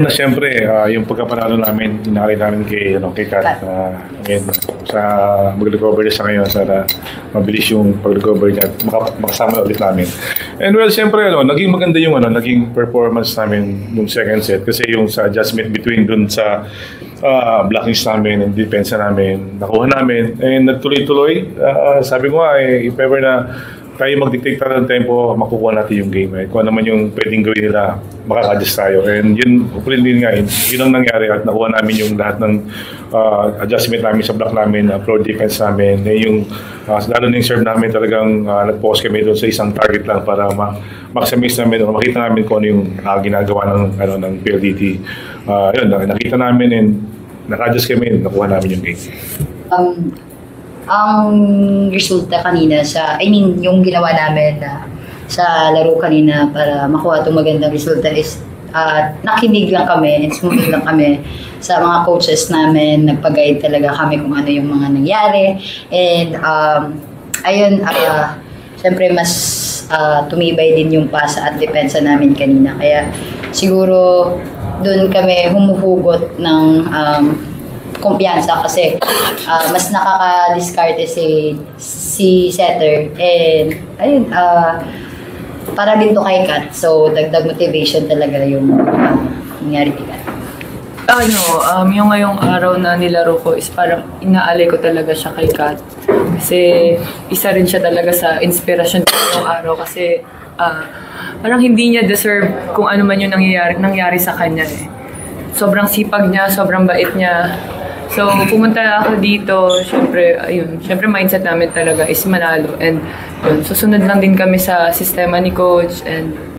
Na siyempre, yung pagkapanalo namin, inakit namin kay Kat, again, sa mag-recover siya ngayon, sana mabilis yung pag-recover niya at makasama ulit namin. And well, siyempre, naging maganda yung naging performance namin yung second set kasi yung sa adjustment between dun sa blockings namin and defense namin, nakuha namin. And nagtuloy-tuloy, sabi ko nga, if ever na tayo mag-dictate ng tempo, makukuha natin yung game. Kung ano naman yung pwedeng gawin nila, makaka-adjust tayo. And yun, hopefully din nga, yun ang nangyari at nakuha namin yung lahat ng adjustment namin sa block namin, floor defense namin. Yung, lalo na yung serve namin talagang nag-focus kami doon sa isang target lang para maximize namin o makita namin kung ano yung ginagawa ng PLDT. Yun, nakita namin and naka-adjust kami and nakuha namin yung game. Ang resulta kanina yung ginawa namin sa laro kanina para makuha itong magandang resulta is nakinig lang kami and sumunod lang kami sa mga coaches namin, nagpag-guide talaga kami kung ano yung mga nangyari and ayun, syempre mas tumibay din yung pasa at depensa namin kanina kaya siguro doon kami humuhugot ng kumpiyansa kasi mas nakaka-discarte si setter and ayun para din to kay Kat so dagdag motivation talaga yung nangyari kay Kat. Yung ngayong araw na nilaro ko is parang inaalay ko talaga siya kay Kat kasi isa rin siya talaga sa inspirasyon ko ngayong araw kasi parang hindi niya deserve kung ano man yung nangyari sa kanya sobrang sipag niya, sobrang bait niya. So, pumunta ako dito, syempre mindset namin talaga is manalo and susunod lang din kami sa sistema ni coach and